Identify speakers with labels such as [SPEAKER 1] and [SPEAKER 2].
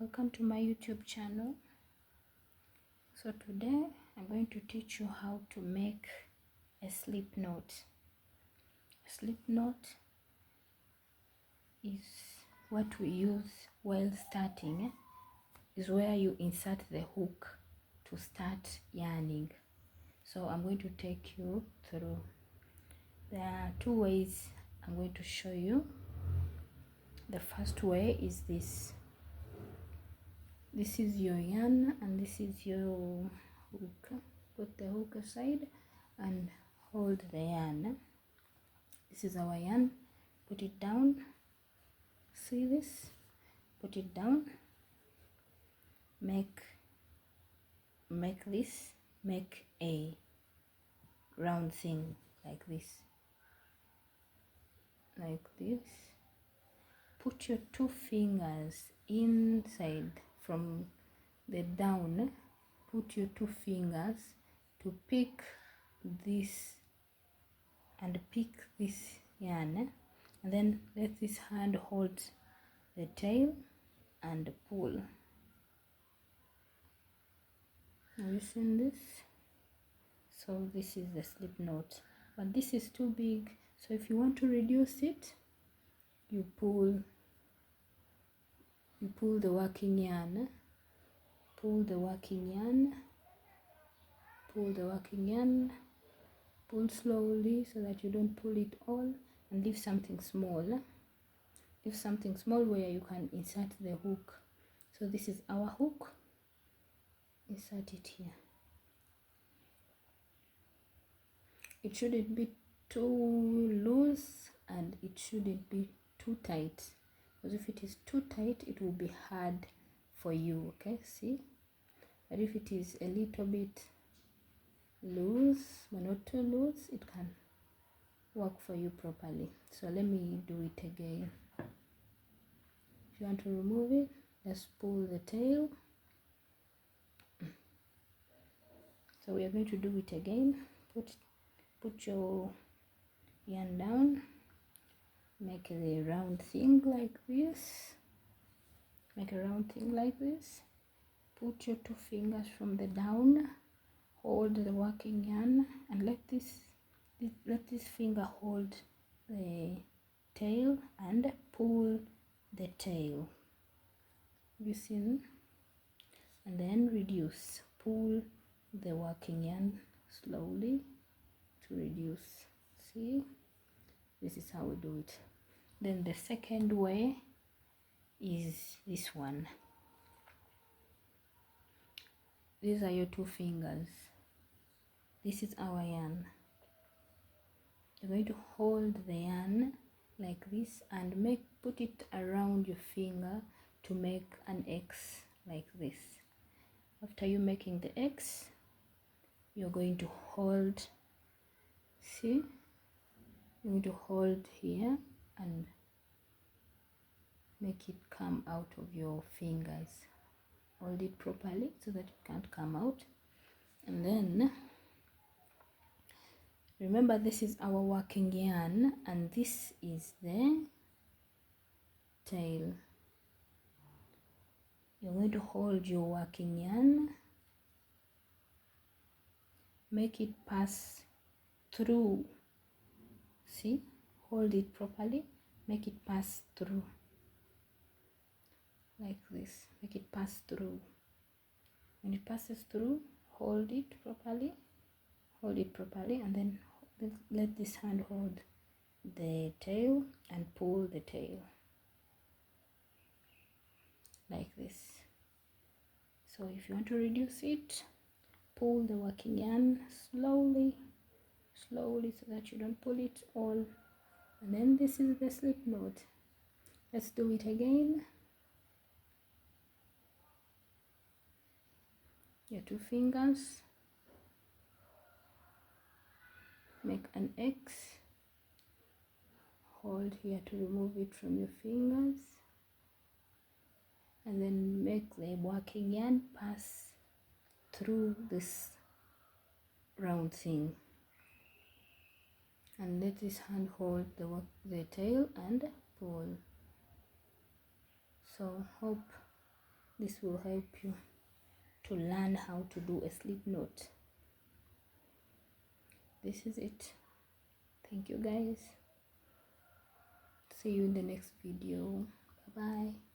[SPEAKER 1] Welcome to my YouTube channel. So today I'm going to teach you how to make a slip knot. A slip knot is what we use while starting, is where you insert the hook to start yarning. So I'm going to take you through. There are two ways I'm going to show you. The first way is this. This is your yarn and this is your hook. Put the hook aside and hold the yarn. This is our yarn. Put it down. See this? Put it down. Make a round thing like this. Like this. Put your two fingers inside from the down. Put your two fingers to pick this and pick this yarn, and then let this hand hold the tail and pull. Listen this. So this is the slip knot, but this is too big, so if you want to reduce it, you pull the working yarn, pull the working yarn, pull the working yarn, pull slowly so that you don't pull it all, and leave something small. Leave something small where you can insert the hook. So this is our hook. Insert it here. It shouldn't be too loose and it shouldn't be too tight, because if it is too tight it will be hard for you. Okay, see? But if it is a little bit loose but not too loose, it can work for you properly. So let me do it again. If you want to remove it, just pull the tail. So we are going to do it again. Put your yarn down, make a round thing like this. Make a round thing like this. Put your two fingers from the down, hold the working yarn, and let this finger hold the tail and pull the tail. You see? And then reduce. Pull the working yarn slowly to reduce. See? This is how we do it. Then the second way is this one. These are your two fingers. This is our yarn. You're going to hold the yarn like this and put it around your finger to make an X like this. After you making the X, you're going to hold, see? You're going to hold here and make it come out of your fingers. Hold it properly so that it can't come out. And then remember, this is our working yarn and this is the tail. You're going to hold your working yarn, make it pass through. See? Hold it properly, make it pass through. Like this. Make it pass through. When it passes through, hold it properly. Hold it properly, and then let this hand hold the tail and pull the tail. Like this. So if you want to reduce it, pull the working yarn slowly so that you don't pull it all. And then this is the slip knot. Let's do it again. Your two fingers, make an X, hold here to remove it from your fingers, and then make the working yarn pass through this round thing, and let this hand hold the tail and pull. So hope This will help you to learn how to do a slip knot. This is it. Thank you guys. See you in the next video. Bye bye.